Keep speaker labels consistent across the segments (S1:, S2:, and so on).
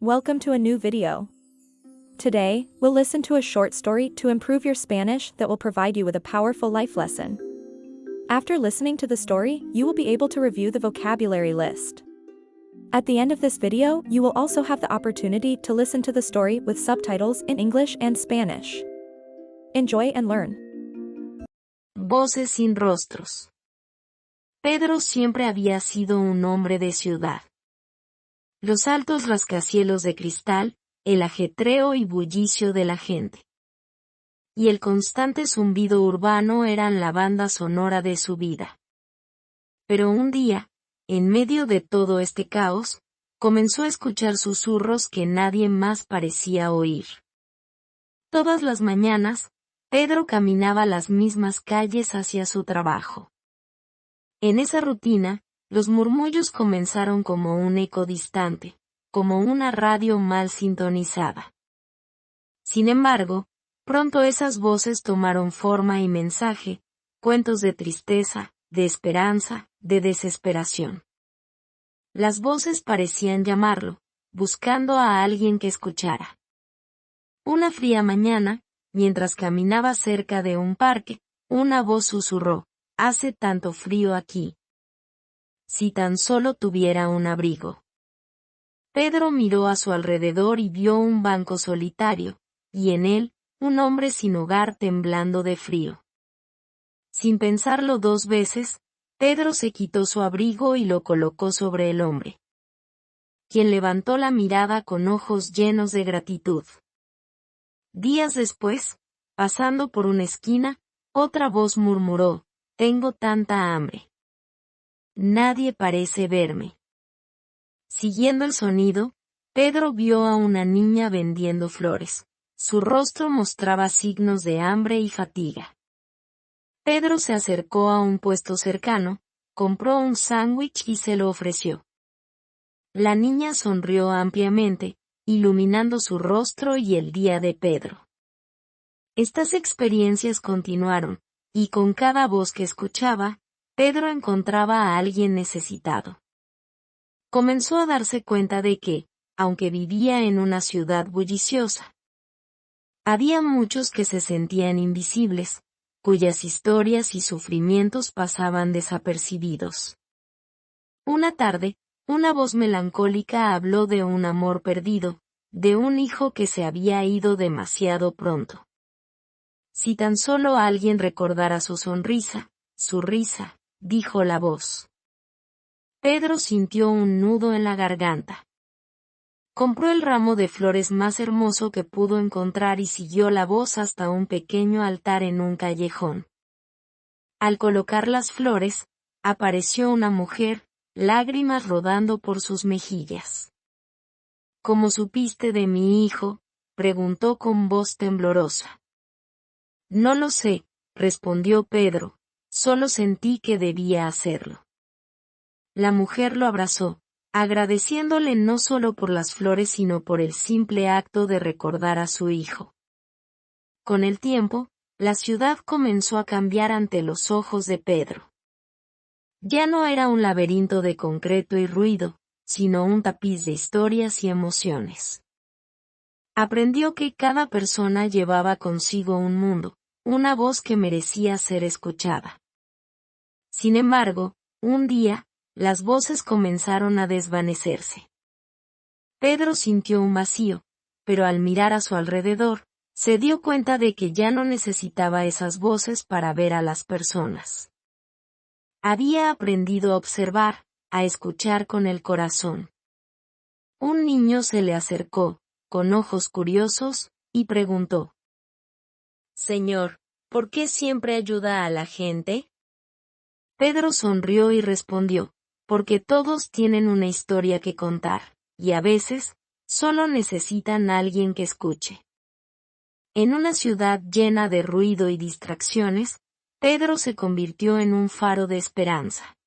S1: Welcome to a new video. Today, we'll listen to a short story to improve your Spanish that will provide you with a powerful life lesson. After listening to the story, you will be able to review the vocabulary list. At the end of this video, you will also have the opportunity to listen to the story with subtitles in English and Spanish. Enjoy and learn.
S2: Voces sin rostros. Pedro siempre había sido un hombre de ciudad. Los altos rascacielos de cristal, el ajetreo y bullicio de la gente. Y el constante zumbido urbano eran la banda sonora de su vida. Pero un día, en medio de todo este caos, comenzó a escuchar susurros que nadie más parecía oír. Todas las mañanas, Pedro caminaba las mismas calles hacia su trabajo. En esa rutina, los murmullos comenzaron como un eco distante, como una radio mal sintonizada. Sin embargo, pronto esas voces tomaron forma y mensaje, cuentos de tristeza, de esperanza, de desesperación. Las voces parecían llamarlo, buscando a alguien que escuchara. Una fría mañana, mientras caminaba cerca de un parque, una voz susurró: «Hace tanto frío aquí. Si tan solo tuviera un abrigo». Pedro miró a su alrededor y vio un banco solitario, y en él, un hombre sin hogar temblando de frío. Sin pensarlo dos veces, Pedro se quitó su abrigo y lo colocó sobre el hombre, quien levantó la mirada con ojos llenos de gratitud. Días después, pasando por una esquina, otra voz murmuró: «Tengo tanta hambre. Nadie parece verme». Siguiendo el sonido, Pedro vio a una niña vendiendo flores. Su rostro mostraba signos de hambre y fatiga. Pedro se acercó a un puesto cercano, compró un sándwich y se lo ofreció. La niña sonrió ampliamente, iluminando su rostro y el día de Pedro. Estas experiencias continuaron, y con cada voz que escuchaba, Pedro encontraba a alguien necesitado. Comenzó a darse cuenta de que, aunque vivía en una ciudad bulliciosa, había muchos que se sentían invisibles, cuyas historias y sufrimientos pasaban desapercibidos. Una tarde, una voz melancólica habló de un amor perdido, de un hijo que se había ido demasiado pronto. Si tan solo alguien recordara su sonrisa, su risa, dijo la voz. Pedro sintió un nudo en la garganta. Compró el ramo de flores más hermoso que pudo encontrar y siguió la voz hasta un pequeño altar en un callejón. Al colocar las flores, apareció una mujer, lágrimas rodando por sus mejillas. «¿Cómo supiste de mi hijo?», preguntó con voz temblorosa. «No lo sé», respondió Pedro, «solo sentí que debía hacerlo». La mujer lo abrazó, agradeciéndole no solo por las flores sino por el simple acto de recordar a su hijo. Con el tiempo, la ciudad comenzó a cambiar ante los ojos de Pedro. Ya no era un laberinto de concreto y ruido, sino un tapiz de historias y emociones. Aprendió que cada persona llevaba consigo un mundo, una voz que merecía ser escuchada. Sin embargo, un día, las voces comenzaron a desvanecerse. Pedro sintió un vacío, pero al mirar a su alrededor, se dio cuenta de que ya no necesitaba esas voces para ver a las personas. Había aprendido a observar, a escuchar con el corazón. Un niño se le acercó, con ojos curiosos, y preguntó: «Señor, ¿por qué siempre ayuda a la gente?». Pedro sonrió y respondió: «Porque todos tienen una historia que contar, y a veces, solo necesitan a alguien que escuche». En una ciudad llena de ruido y distracciones, Pedro se convirtió en un faro de esperanza.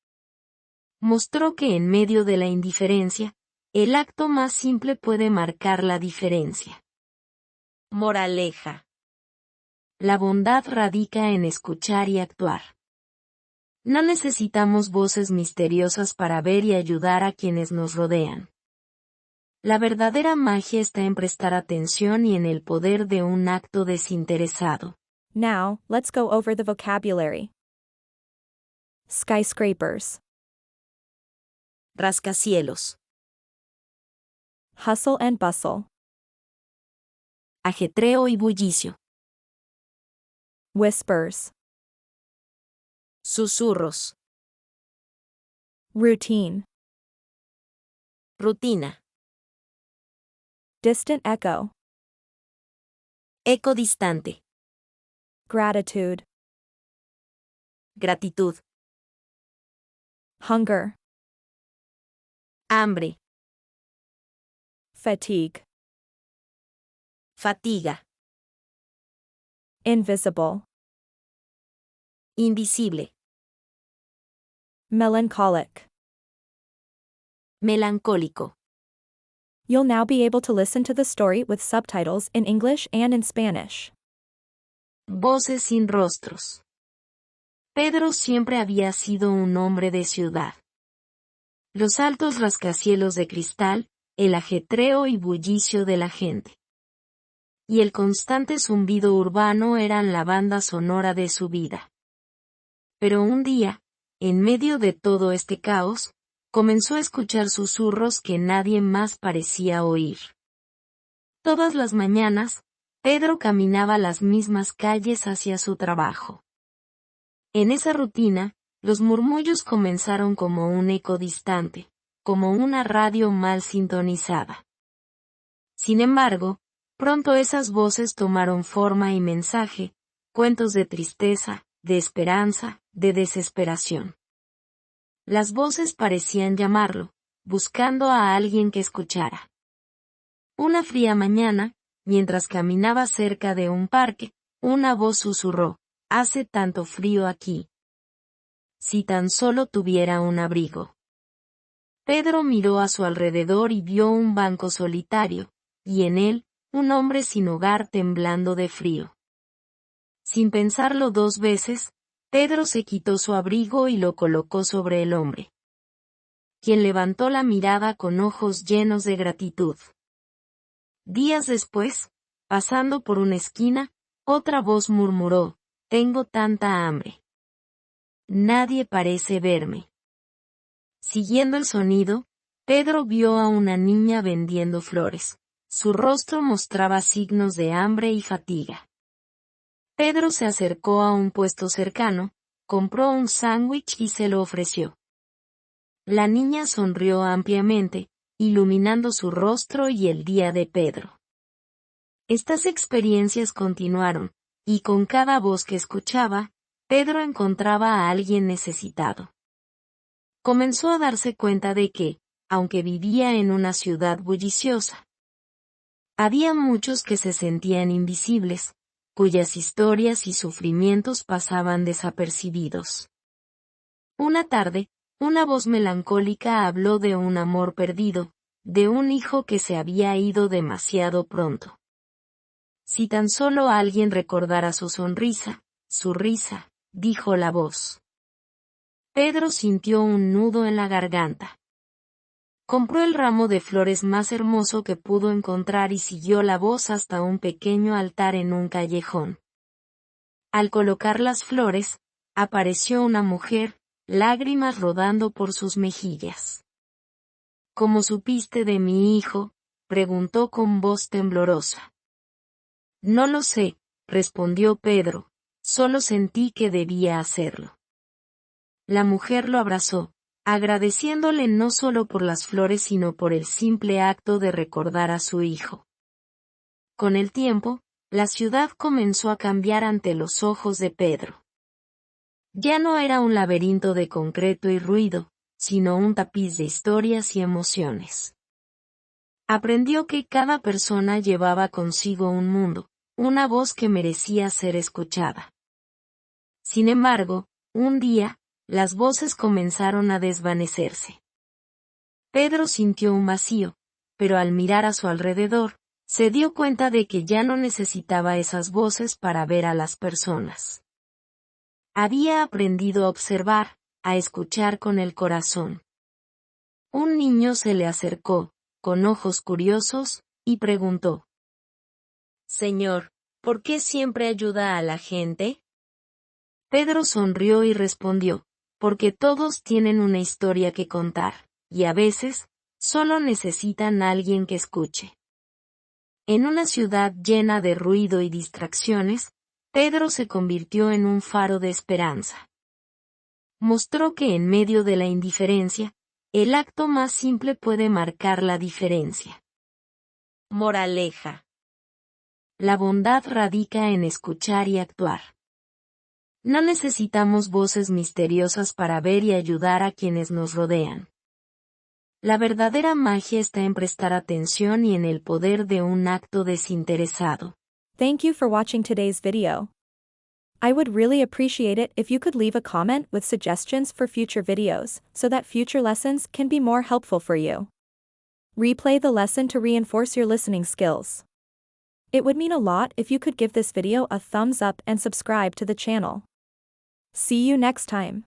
S2: Mostró que en medio de la indiferencia, el acto más simple puede marcar la diferencia. Moraleja: la bondad radica en escuchar y actuar. No necesitamos voces misteriosas para ver y ayudar a quienes nos rodean. La verdadera magia está en prestar atención y en el poder de un acto desinteresado.
S1: Now, let's go over the vocabulary. Skyscrapers.
S2: Rascacielos.
S1: Hustle and bustle.
S2: Ajetreo y bullicio.
S1: Whispers.
S2: Susurros.
S1: Routine.
S2: Rutina.
S1: Distant echo.
S2: Eco distante.
S1: Gratitude.
S2: Gratitud.
S1: Hunger.
S2: Hambre.
S1: Fatigue.
S2: Fatiga.
S1: Invisible.
S2: Invisible.
S1: Melancholic.
S2: Melancólico.
S1: You'll now be able to listen to the story with subtitles in English and in Spanish.
S2: Voces sin rostros. Pedro siempre había sido un hombre de ciudad. Los altos rascacielos de cristal, el ajetreo y bullicio de la gente. Y el constante zumbido urbano eran la banda sonora de su vida. Pero un día, en medio de todo este caos, comenzó a escuchar susurros que nadie más parecía oír. Todas las mañanas, Pedro caminaba las mismas calles hacia su trabajo. En esa rutina, los murmullos comenzaron como un eco distante, como una radio mal sintonizada. Sin embargo, pronto esas voces tomaron forma y mensaje, cuentos de tristeza, de esperanza, de desesperación. Las voces parecían llamarlo, buscando a alguien que escuchara. Una fría mañana, mientras caminaba cerca de un parque, una voz susurró: «Hace tanto frío aquí. Si tan solo tuviera un abrigo». Pedro miró a su alrededor y vio un banco solitario, y en él, un hombre sin hogar temblando de frío. Sin pensarlo dos veces, Pedro se quitó su abrigo y lo colocó sobre el hombre, quien levantó la mirada con ojos llenos de gratitud. Días después, pasando por una esquina, otra voz murmuró: «Tengo tanta hambre. Nadie parece verme». Siguiendo el sonido, Pedro vio a una niña vendiendo flores. Su rostro mostraba signos de hambre y fatiga. Pedro se acercó a un puesto cercano, compró un sándwich y se lo ofreció. La niña sonrió ampliamente, iluminando su rostro y el día de Pedro. Estas experiencias continuaron, y con cada voz que escuchaba, Pedro encontraba a alguien necesitado. Comenzó a darse cuenta de que, aunque vivía en una ciudad bulliciosa, había muchos que se sentían invisibles, cuyas historias y sufrimientos pasaban desapercibidos. Una tarde, una voz melancólica habló de un amor perdido, de un hijo que se había ido demasiado pronto. Si tan solo alguien recordara su sonrisa, su risa, dijo la voz. Pedro sintió un nudo en la garganta. Compró el ramo de flores más hermoso que pudo encontrar y siguió la voz hasta un pequeño altar en un callejón. Al colocar las flores, apareció una mujer, lágrimas rodando por sus mejillas. «¿Cómo supiste de mi hijo?», preguntó con voz temblorosa. «No lo sé», respondió Pedro, «solo sentí que debía hacerlo». La mujer lo abrazó, agradeciéndole no solo por las flores sino por el simple acto de recordar a su hijo. Con el tiempo, la ciudad comenzó a cambiar ante los ojos de Pedro. Ya no era un laberinto de concreto y ruido, sino un tapiz de historias y emociones. Aprendió que cada persona llevaba consigo un mundo, una voz que merecía ser escuchada. Sin embargo, un día, las voces comenzaron a desvanecerse. Pedro sintió un vacío, pero al mirar a su alrededor, se dio cuenta de que ya no necesitaba esas voces para ver a las personas. Había aprendido a observar, a escuchar con el corazón. Un niño se le acercó, con ojos curiosos, y preguntó: «Señor, ¿por qué siempre ayuda a la gente?» Pedro sonrió y respondió: «Porque todos tienen una historia que contar, y a veces, solo necesitan a alguien que escuche». En una ciudad llena de ruido y distracciones, Pedro se convirtió en un faro de esperanza. Mostró que en medio de la indiferencia, el acto más simple puede marcar la diferencia. Moraleja: la bondad radica en escuchar y actuar. No necesitamos voces misteriosas para ver y ayudar a quienes nos rodean. La verdadera magia está en prestar atención y en el poder de un acto desinteresado.
S1: Thank you for watching today's video. I would really appreciate it if you could leave a comment with suggestions for future videos, so that future lessons can be more helpful for you. Replay the lesson to reinforce your listening skills. It would mean a lot if you could give this video a thumbs up and subscribe to the channel. See you next time.